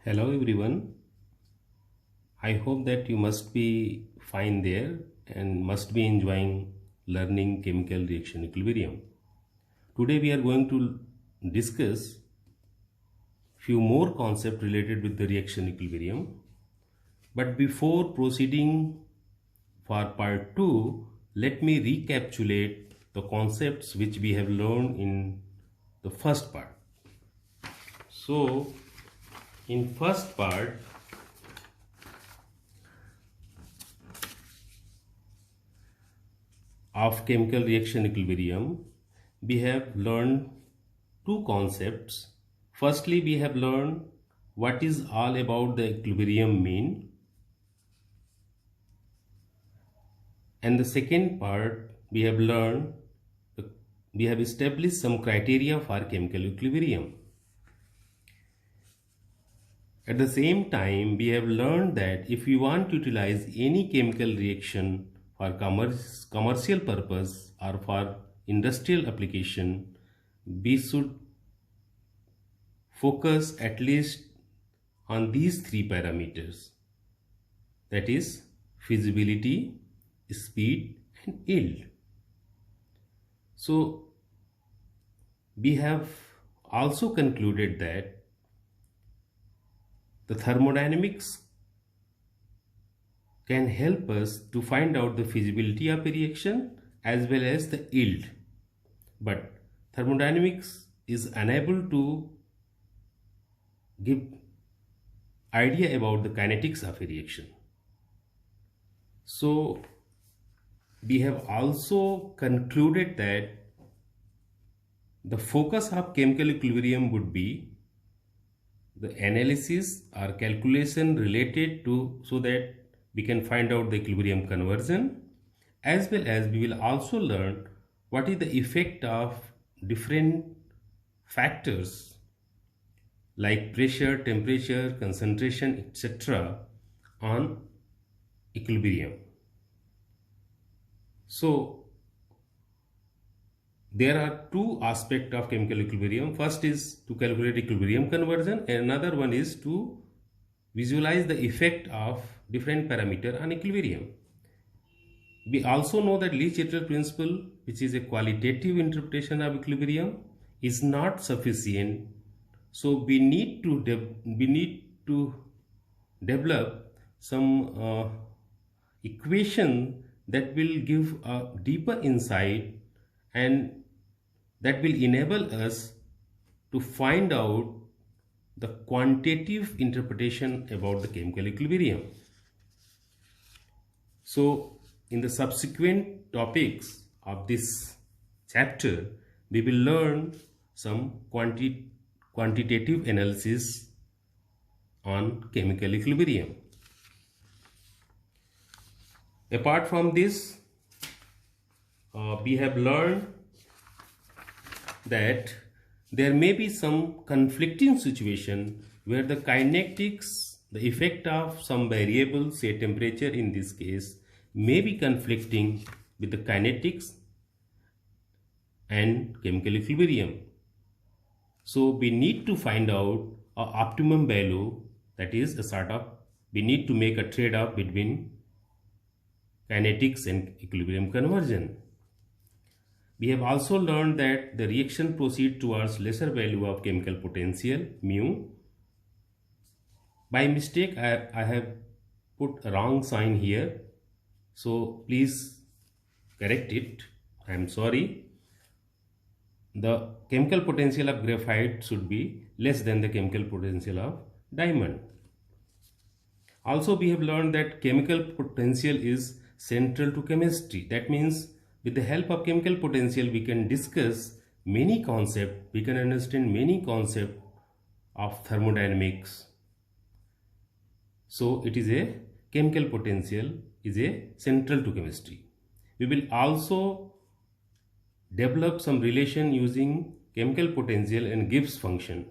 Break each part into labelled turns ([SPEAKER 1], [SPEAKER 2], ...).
[SPEAKER 1] Hello everyone. I hope that you must be fine there and must be enjoying learning chemical reaction equilibrium. Today we are going to discuss few more concepts related with the reaction equilibrium. But before proceeding for part 2, let me recapitulate the concepts which we have learned in the first part. So in first part of chemical reaction equilibrium, we have learned two concepts. Firstly, we have learned what is all about the equilibrium mean, and the second part we have learned we have established some criteria for chemical equilibrium. At the same time, we have learned that if we want to utilize any chemical reaction for commercial purpose or for industrial application, we should focus at least on these three parameters, that is feasibility, speed and yield. So we have also concluded that the thermodynamics can help us to find out the feasibility of a reaction as well as the yield. But thermodynamics is unable to give idea about the kinetics of a reaction. So we have also concluded that the focus of chemical equilibrium would be the analysis or calculation related to, so that we can find out the equilibrium conversion, as well as we will also learn what is the effect of different factors like pressure, temperature, concentration, etc. on equilibrium. So there are two aspects of chemical equilibrium. First is to calculate equilibrium conversion, and another one is to visualize the effect of different parameter on equilibrium. We also know that Le-Chatelet principle, which is a qualitative interpretation of equilibrium, is not sufficient. So we need to develop some equation that will give a deeper insight and that will enable us to find out the quantitative interpretation about the chemical equilibrium. So in the subsequent topics of this chapter, we will learn some quantitative analysis on chemical equilibrium. Apart from this, we have learned that there may be some conflicting situation where the kinetics, the effect of some variable, say temperature in this case, may be conflicting with the kinetics and chemical equilibrium. So we need to find out an optimum value, that is a sort of, we need to make a trade-off between kinetics and equilibrium conversion. We have also learned that the reaction proceeds towards lesser value of chemical potential, mu. By mistake, I have put a wrong sign here. So please correct it. I am sorry. The chemical potential of graphite should be less than the chemical potential of diamond. Also, we have learned that chemical potential is central to chemistry. That means with the help of chemical potential, we can discuss many concepts, we can understand many concepts of thermodynamics. So it is a chemical potential is a central to chemistry. We will also develop some relation using chemical potential and Gibbs function.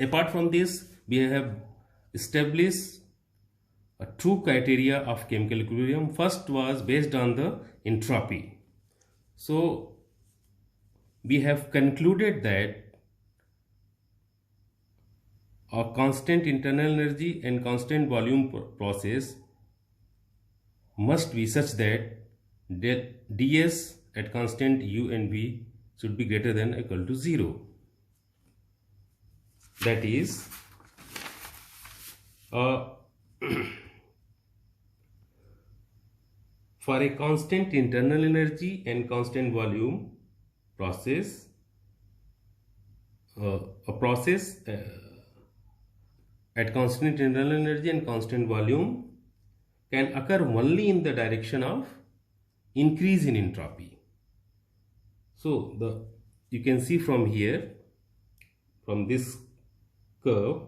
[SPEAKER 1] Apart from this, we have established two criteria of chemical equilibrium. First was based on the entropy. So we have concluded that a constant internal energy and constant volume process must be such that ds at constant u and v should be greater than or equal to 0. That is, for a constant internal energy and constant volume process, a process at constant internal energy and constant volume can occur only in the direction of increase in entropy. So you can see from here, from this curve,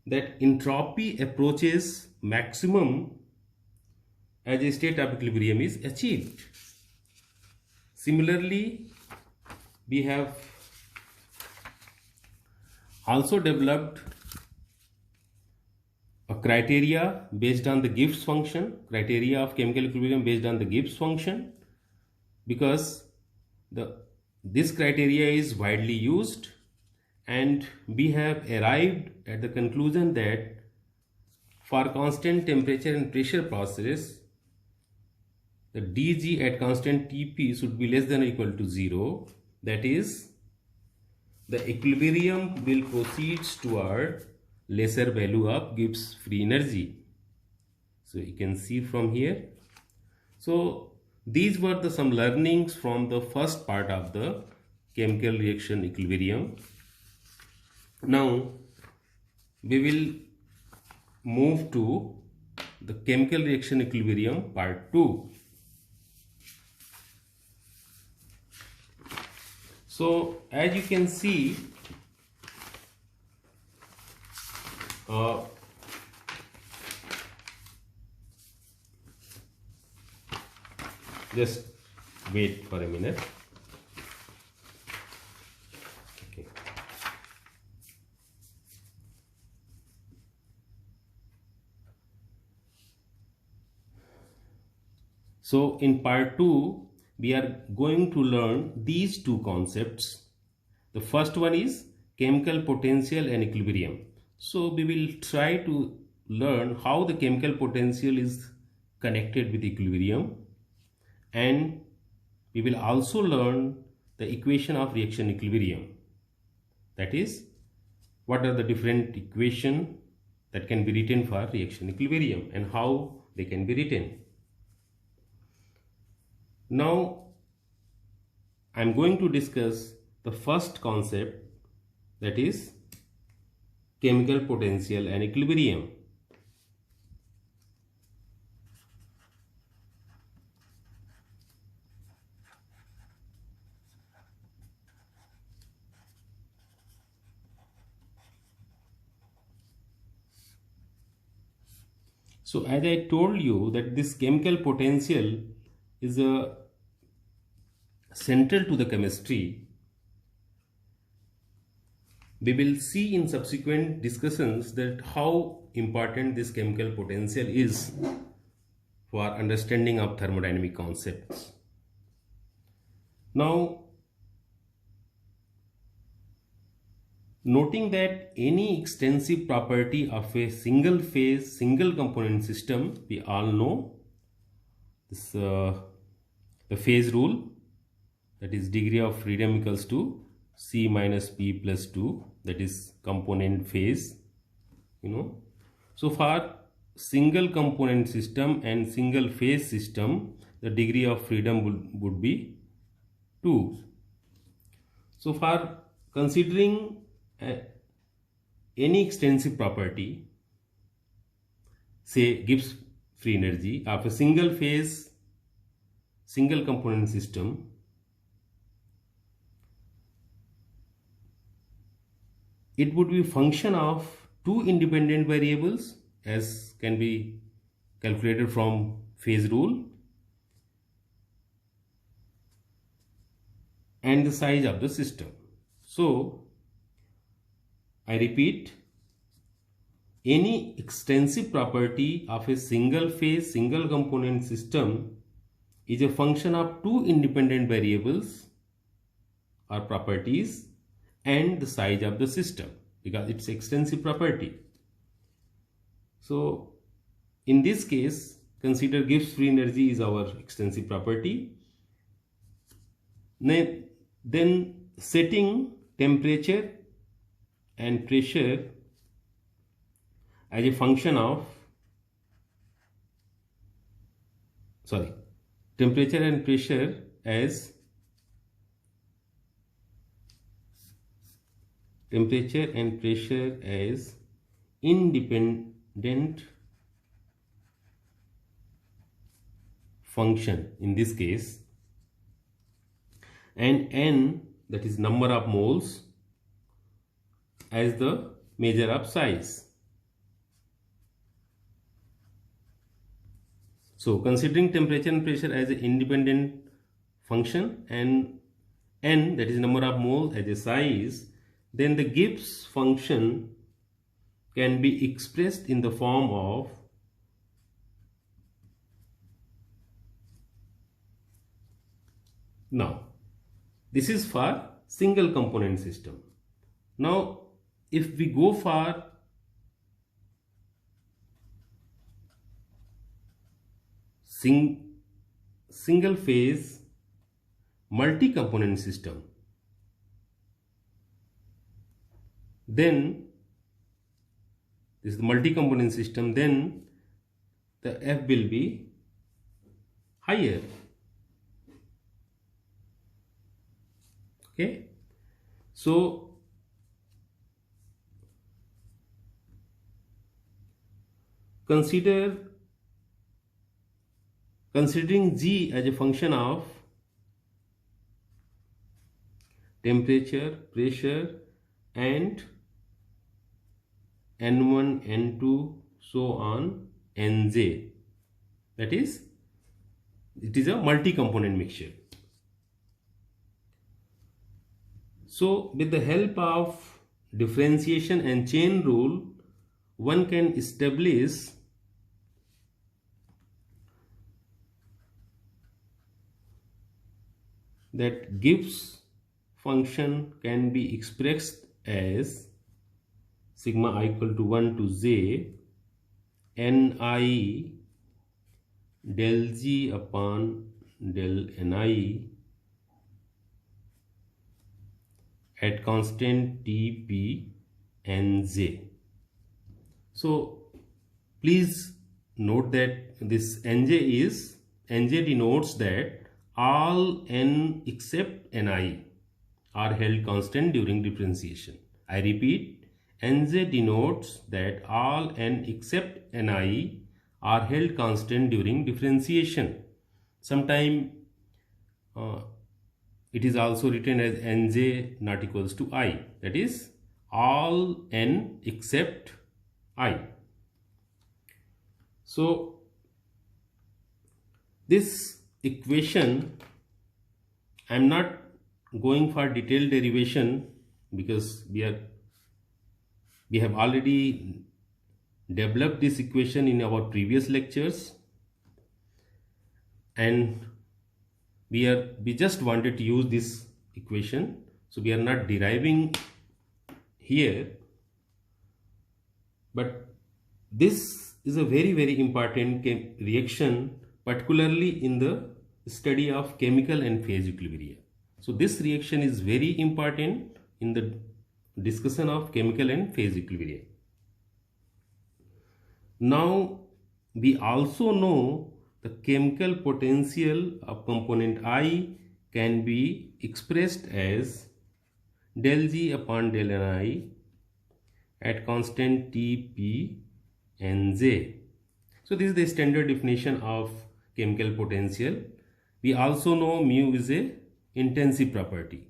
[SPEAKER 1] that entropy approaches maximum as a state of equilibrium is achieved. Similarly, we have also developed a criteria based on the Gibbs function, criteria of chemical equilibrium based on the Gibbs function, because this criteria is widely used, and we have arrived at the conclusion that for constant temperature and pressure process, the dg at constant Tp should be less than or equal to 0. That is, the equilibrium will proceed toward lesser value of Gibbs free energy. So you can see from here. So these were some learnings from the first part of the chemical reaction equilibrium. Now we will move to the chemical reaction equilibrium part 2. So as you can see, just wait for a minute. Okay. So in part 2, we are going to learn these two concepts. The first one is chemical potential and equilibrium. So we will try to learn how the chemical potential is connected with equilibrium, and we will also learn the equation of reaction equilibrium. That is, what are the different equations that can be written for reaction equilibrium and how they can be written. Now I am going to discuss the first concept, that is chemical potential and equilibrium. So as I told you that this chemical potential is central to the chemistry, we will see in subsequent discussions that how important this chemical potential is for understanding of thermodynamic concepts. Now, noting that any extensive property of a single phase, single component system, we all know this, the phase rule, that is degree of freedom equals to C minus P plus 2, that is component phase, So for single component system and single phase system, the degree of freedom would be 2. So for considering any extensive property, say Gibbs free energy of a single phase, single component system, it would be function of two independent variables, as can be calculated from phase rule, and the size of the system. So I repeat, any extensive property of a single phase, single component system is a function of two independent variables or properties and the size of the system. because it's extensive property. So in this case, consider Gibbs free energy is our extensive property. Then setting temperature and pressure as a function of temperature and pressure as independent function in this case, and N, that is number of moles, as the measure of size. So considering temperature and pressure as an independent function and N, that is number of moles, as a size, then the Gibbs function can be expressed in the form of now. This is for single component system. Now if we go for single phase multi-component system, then this is the multi-component system, then the F will be higher. Okay, so considering G as a function of temperature, pressure, and N1, N2, so on, Nj, that is, it is a multi-component mixture. So with the help of differentiation and chain rule, one can establish that Gibbs function can be expressed as sigma I equal to 1 to j ni del g upon del ni at constant T, P, and J. So please note that this Nj denotes that all n except ni are held constant during differentiation. I repeat, Nj denotes that all n except ni are held constant during differentiation. Sometime it is also written as Nj not equals to I, that is all n except I. So this equation, I am not going for detailed derivation because we have already developed this equation in our previous lectures, and we just wanted to use this equation, so we are not deriving here. But this is a very, very important reaction, particularly in the study of chemical and phase equilibria. So this reaction is very important in the discussion of chemical and phase equilibria. Now we also know the chemical potential of component I can be expressed as del G upon del Ni at constant T, P, and J. So this is the standard definition of chemical potential. We also know mu is a intensive property.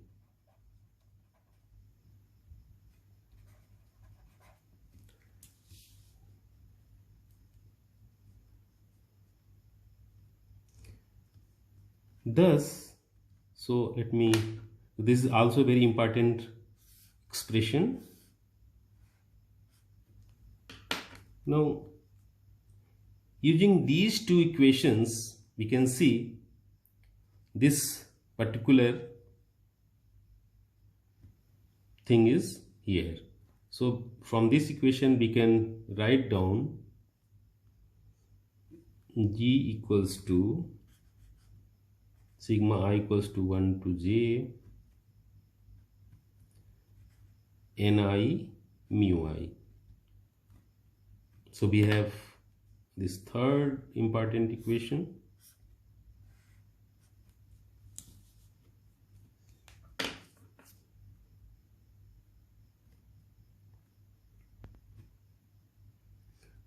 [SPEAKER 1] Thus, so this is also very important expression. Now, using these two equations, we can see this particular thing is here. So from this equation we can write down G equals to sigma I equals to 1 to j Ni mu I. So we have this third important equation.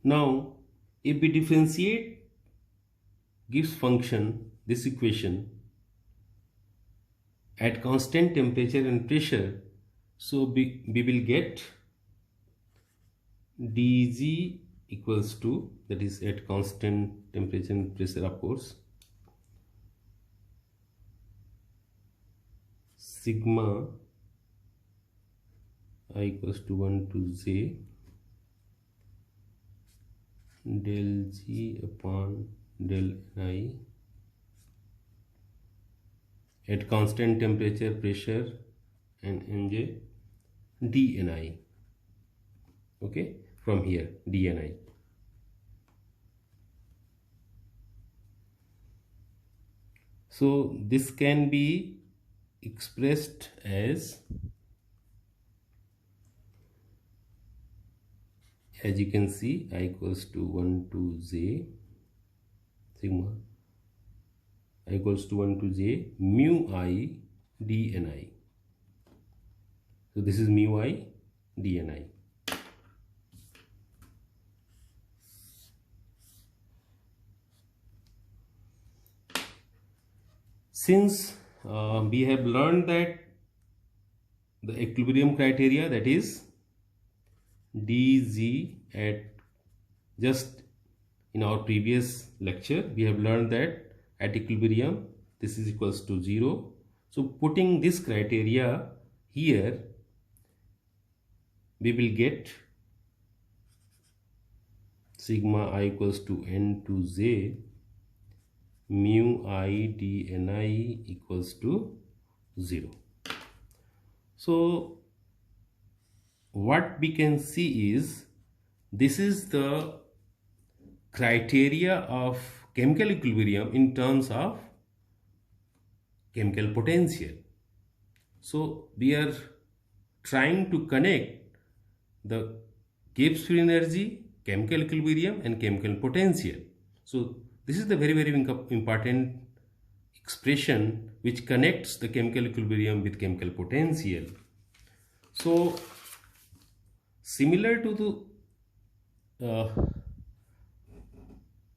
[SPEAKER 1] Now if we differentiate Gibbs function, this equation, at constant temperature and pressure, so we will get dg equals to, that is at constant temperature and pressure of course, sigma I equals to 1 to j del g upon del ni at constant temperature, pressure and Nj dni. Okay, from here dni. So this can be expressed as you can see, I equals to 1 to j sigma I equals to 1 to j mu I dni. So this is mu I dni. Since we have learned that the equilibrium criteria, that is dg at, just in our previous lecture we have learned that at equilibrium this is equals to 0. So putting this criteria here, we will get sigma I equals to n to j mu I dni equals to 0. So what we can see is, this is the criteria of chemical equilibrium in terms of chemical potential. So we are trying to connect the Gibbs free energy, chemical equilibrium and chemical potential. So this is the very important expression which connects the chemical equilibrium with chemical potential. So similar to the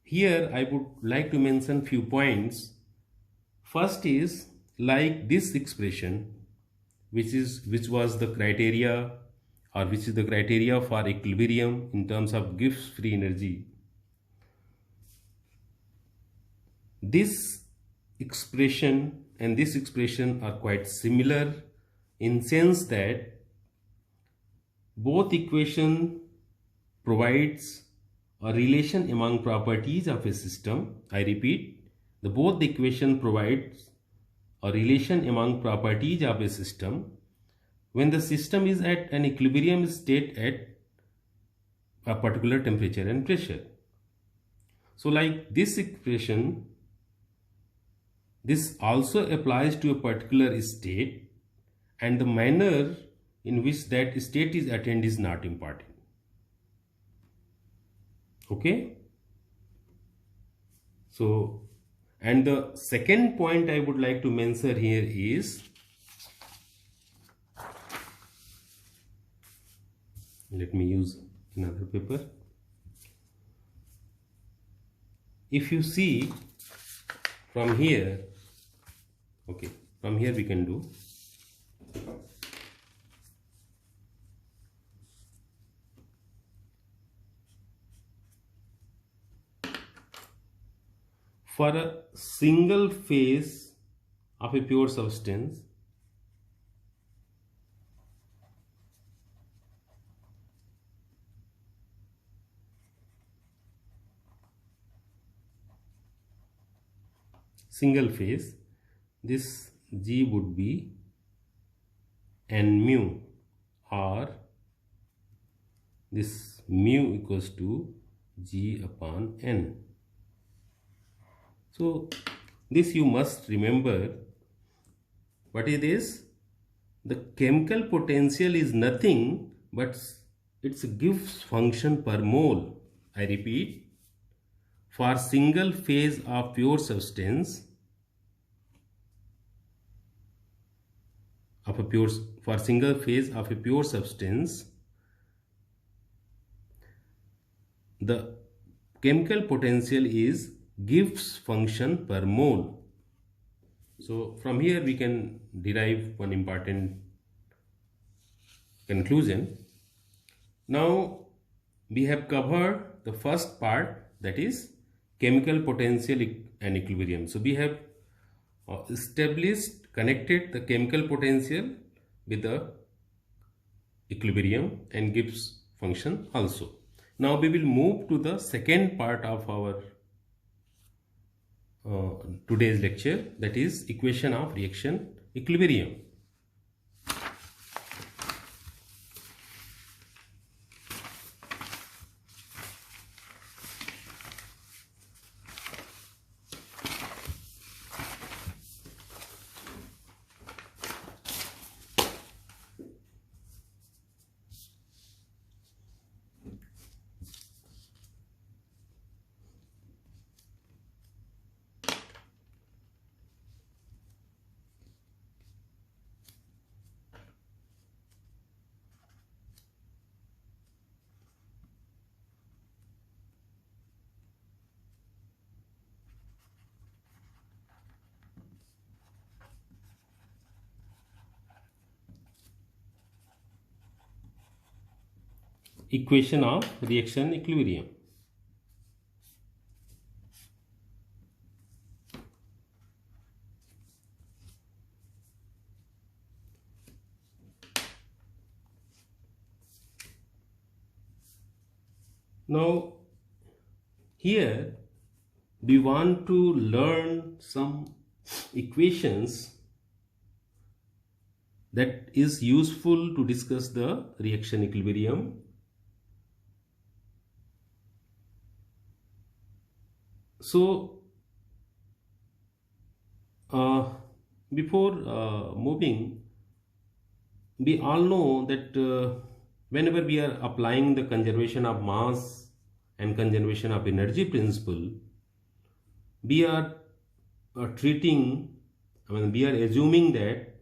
[SPEAKER 1] here I would like to mention few points. First is like this expression, which was the criteria, or which is the criteria for equilibrium in terms of Gibbs free energy. This expression and this expression are quite similar in sense that both equation provides a relation among properties of a system. I repeat, both the equation provides a relation among properties of a system when the system is at an equilibrium state at a particular temperature and pressure. So like this expression, this also applies to a particular state, and the manner in which that state is attained is not important. Okay? So, and the second point I would like to mention here is, let me use another paper. If you see from here, okay, from here we can do. For a single phase of a pure substance, single phase, this G would be N mu, or this mu equals to G upon N. So this you must remember. What is this? The chemical potential is nothing but its Gibbs function per mole. I repeat, for single phase of pure substance of a pure for single phase of a pure substance, the chemical potential is Gibbs function per mole. So from here we can derive one important conclusion. Now we have covered the first part, that is chemical potential and equilibrium. So we have connected the chemical potential with the equilibrium and Gibbs function also. Now we will move to the second part of our today's lecture, that is equation of reaction equilibrium. Equation of reaction equilibrium. Now here we want to learn some equations that is useful to discuss the reaction equilibrium. So before moving, we all know that whenever we are applying the conservation of mass and conservation of energy principle, we are we are assuming that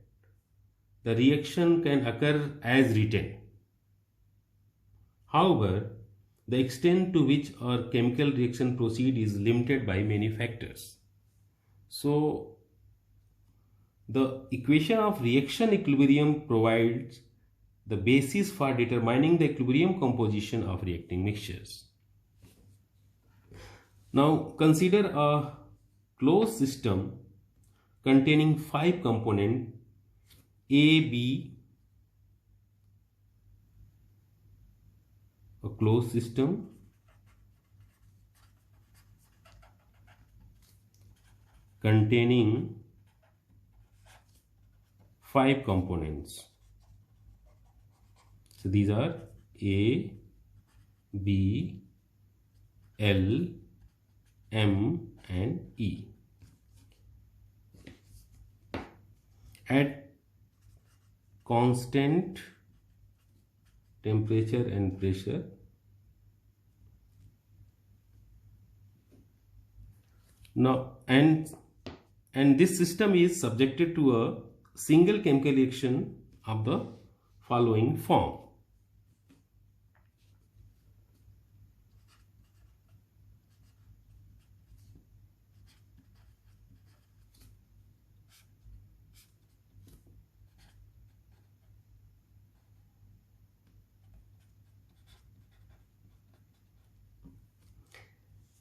[SPEAKER 1] the reaction can occur as written. However, the extent to which our chemical reaction proceed is limited by many factors. So the equation of reaction equilibrium provides the basis for determining the equilibrium composition of reacting mixtures. Now consider a closed system containing 5 components A, B, a closed system containing 5 components. So these are A, B, L, M and E. At constant temperature and pressure, now and this system is subjected to a single chemical reaction of the following form.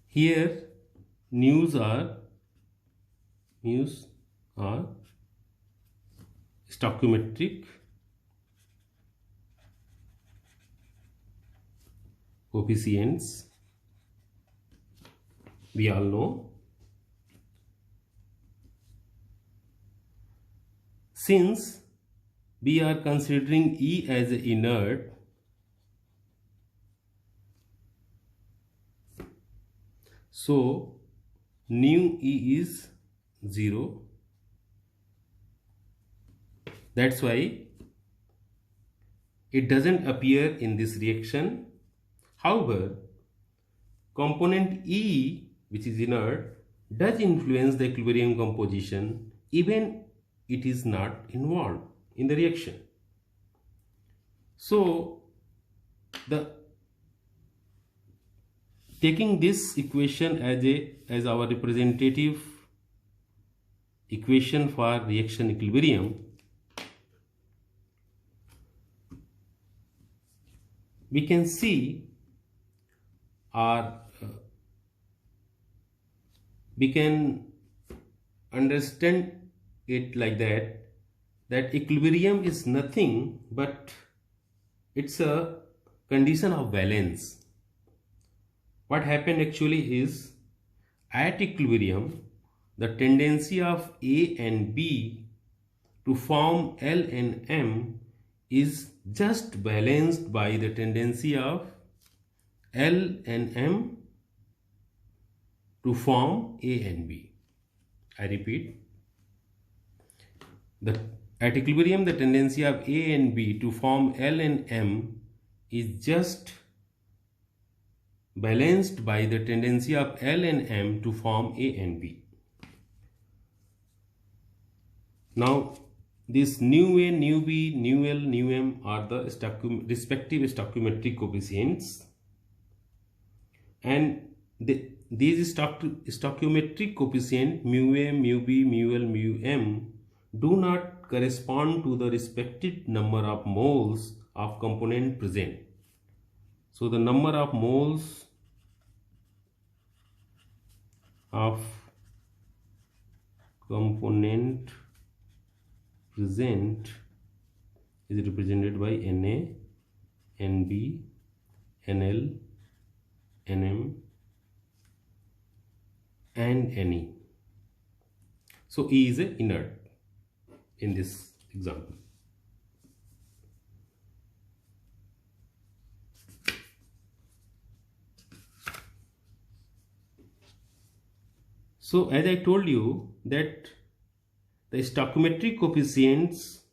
[SPEAKER 1] Here mu's are stoichiometric coefficients, we all know. Since we are considering E as inert, So nu E is 0. That's why it doesn't appear in this reaction. However, component E, which is inert, does influence the equilibrium composition even it is not involved in the reaction. So the taking this equation as our representative equation for reaction equilibrium, we can see we can understand it like that equilibrium is nothing but it's a condition of balance. What happened actually is, at equilibrium, the tendency of A and B to form L and M is just balanced by the tendency of L and M to form A and B. I repeat, at equilibrium, the tendency of A and B to form L and M is just balanced by the tendency of L and M to form A and B. Now, this nu A, nu B, nu L, nu M are the respective stoichiometric coefficients, and these stoichiometric coefficients mu A, mu B, mu L, mu M do not correspond to the respective number of moles of component present. So the number of moles of component present is represented by Na, Nb, Nl, Nm and Ne. So E is a inert in this example. So as I told you that the stoichiometric coefficients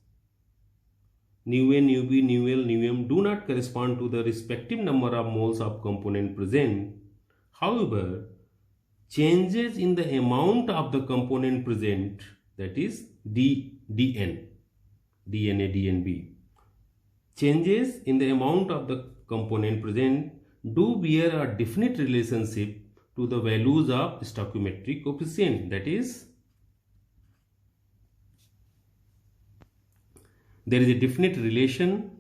[SPEAKER 1] nu A, nu B, nu L, nu M do not correspond to the respective number of moles of component present. However, changes in the amount of the component present, that is dN, DNA, dNb, changes in the amount of the component present do bear a definite relationship to the values of stoichiometric coefficient. That is, there is a definite relation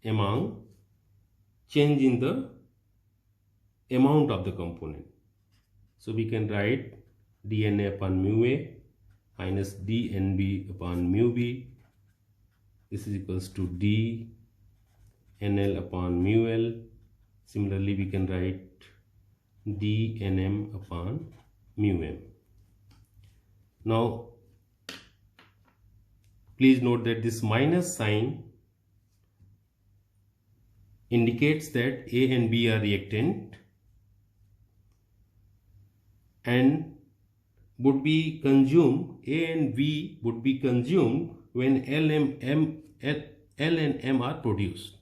[SPEAKER 1] among change in the amount of the component. So we can write dNA upon mu A minus dNb upon mu B. This is equals to dNL upon mu L. Similarly, we can write dNm upon mu M. Now, please note that this minus sign indicates that A and B are reactant and would be consumed, A and B would be consumed when L and M are produced.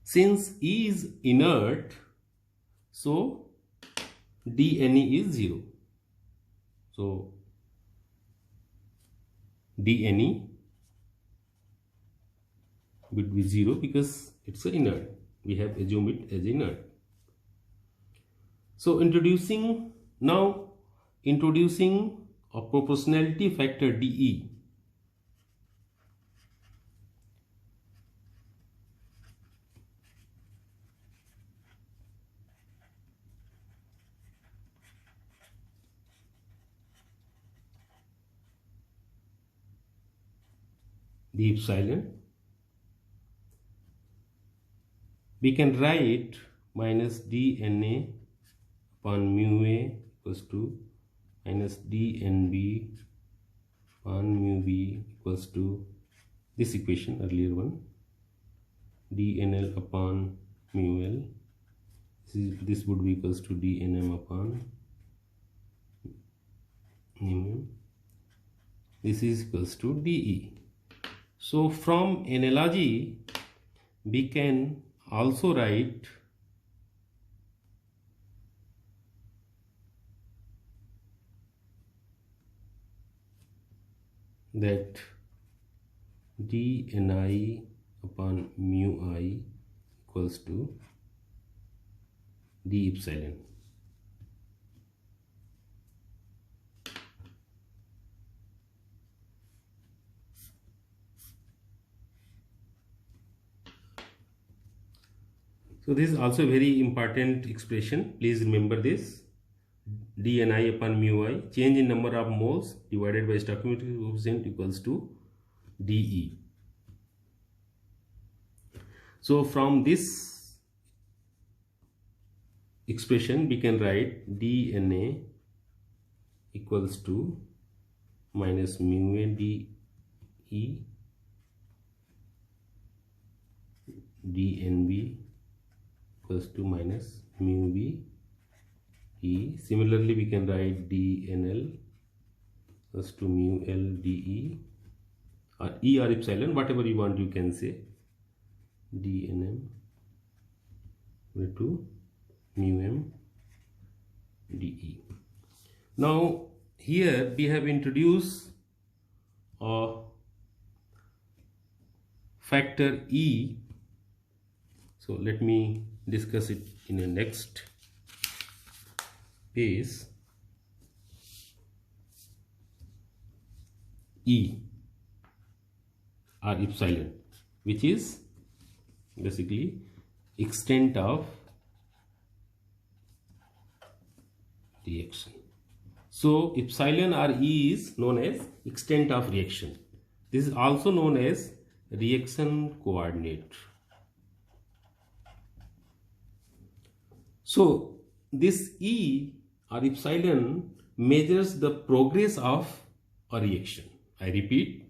[SPEAKER 1] Since E is inert, so dNe is 0. So dNe would be 0 because it's inert. We have assumed it as inert. So introducing a proportionality factor dE. The epsilon, we can write minus dNA upon mu A equals to minus dNB upon mu B equals to this equation, earlier one, dNl upon mu L. This would be equals to dNm upon mu M. This is equals to dE. So from analogy we can also write that dNi upon mu I equals to d epsilon. So this is also a very important expression. Please remember this. dNi upon mu I, change in number of moles divided by stoichiometric coefficient equals to dE. So from this expression we can write dNa equals to minus mu A dE, dNb equals to minus mu B E. Similarly we can write dNl equals to mu L dE, or E or epsilon, whatever you want you can say, dNm equal to mu M dE. Now here we have introduced a factor E. So let me discuss it in the next page. E or epsilon, which is basically extent of reaction. So epsilon or E is known as extent of reaction. This is also known as reaction coordinate. So this E or epsilon measures the progress of a reaction. I repeat,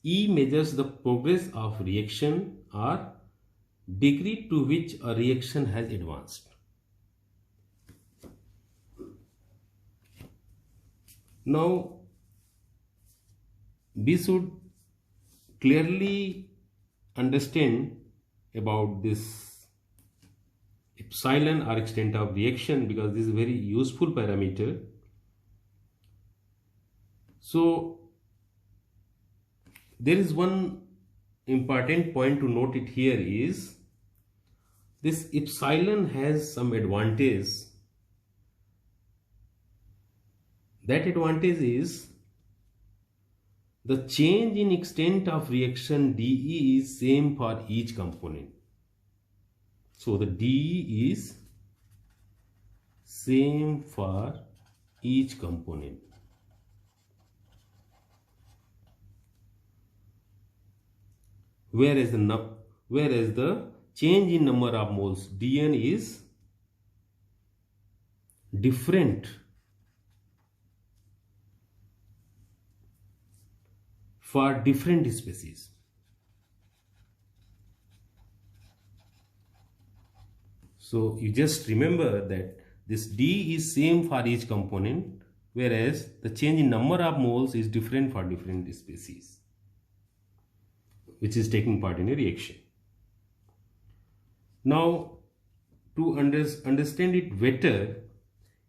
[SPEAKER 1] E measures the progress of reaction or degree to which a reaction has advanced. Now we should clearly understand about this epsilon or extent of reaction, because this is a very useful parameter. So there is one important point to note it here is this epsilon has some advantage. That advantage is the change in extent of reaction dE is same for each component. So the dE is same for each component. Whereas the change in number of moles dN is different for different species. So you just remember that this D is same for each component, whereas the change in number of moles is different for different species which is taking part in a reaction. Now to understand it better,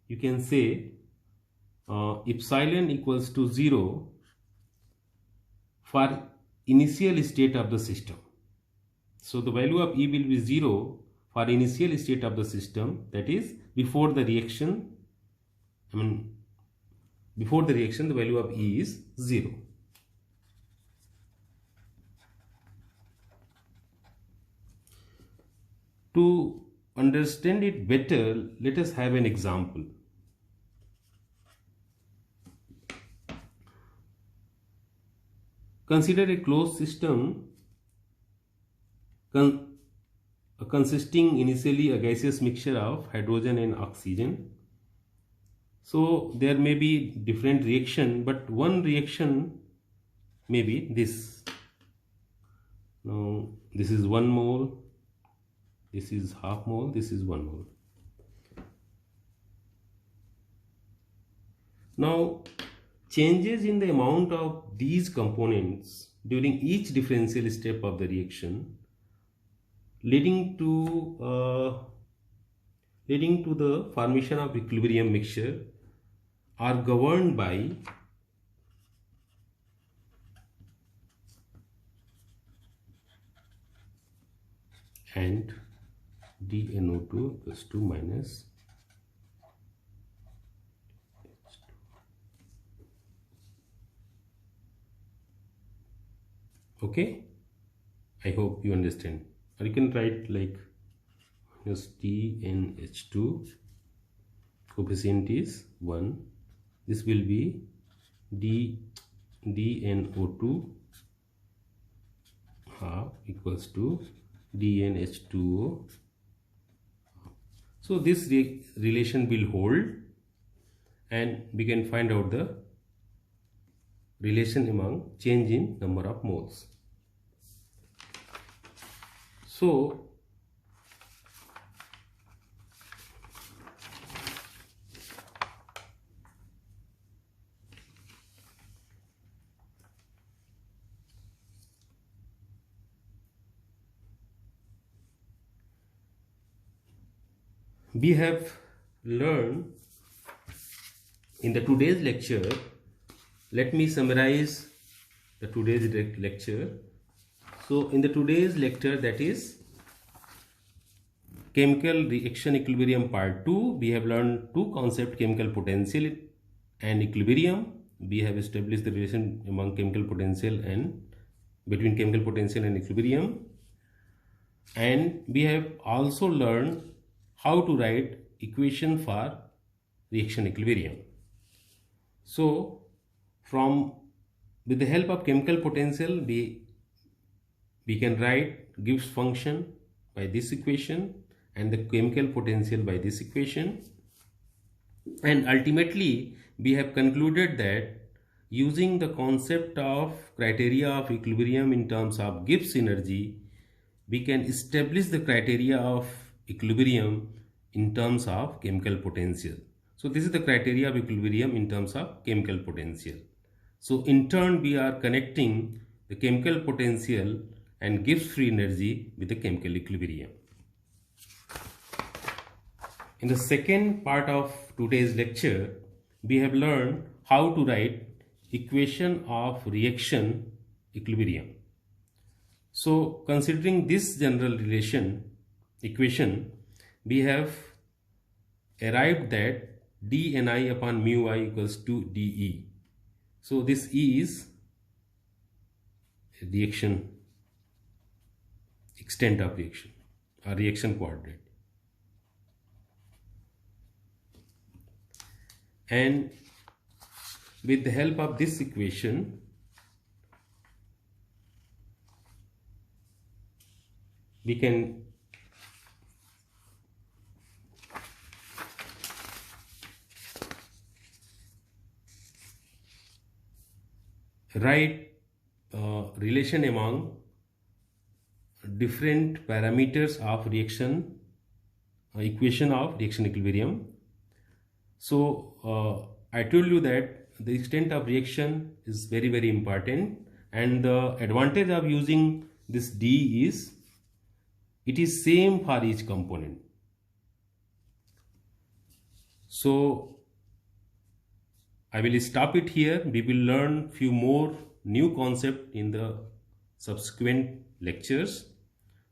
[SPEAKER 1] you can say epsilon equals to 0 for initial state of the system. So the value of E will be 0 for initial state of the system, that is before the reaction. Before the reaction the value of E is 0. To understand it better, let us have an example. Consider a closed system consisting initially a gaseous mixture of hydrogen and oxygen. So there may be different reaction, but one reaction may be this. Now this is 1 mole, this is half mole, this is 1 mole. Now changes in the amount of these components during each differential step of the reaction leading to the formation of equilibrium mixture are governed by and dNO2 equals to minus okay. I hope you understand. Or you can write like minus DNH2, coefficient is 1. This will be DNO2 half equals to DNH2O. So this relation will hold and we can find out the relation among change in number of moles. So we have learned in the today's lecture. Let me summarize the today's lecture. So in the today's lecture, that is chemical reaction equilibrium part 2, we have learned two concepts, chemical potential and equilibrium. We have established the relation among chemical potential and between chemical potential and equilibrium. And we have also learned how to write equation for reaction equilibrium. So with the help of chemical potential, we can write Gibbs function by this equation and the chemical potential by this equation. And ultimately, we have concluded that using the concept of criteria of equilibrium in terms of Gibbs energy, we can establish the criteria of equilibrium in terms of chemical potential. So this is the criteria of equilibrium in terms of chemical potential. So in turn, we are connecting the chemical potential and Gibbs free energy with the chemical equilibrium. In the second part of today's lecture, we have learned how to write equation of reaction equilibrium. So considering this general equation, we have arrived that dNi upon mu I equals to dE. So this E is reaction, extent of reaction or reaction coordinate. And with the help of this equation, we can write relation among different parameters of reaction equation of reaction equilibrium. So I told you that the extent of reaction is very, very important, and the advantage of using this D is it is same for each component. So I will stop it here. We will learn few more new concepts in the subsequent lectures.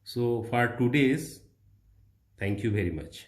[SPEAKER 1] So for today's, thank you very much.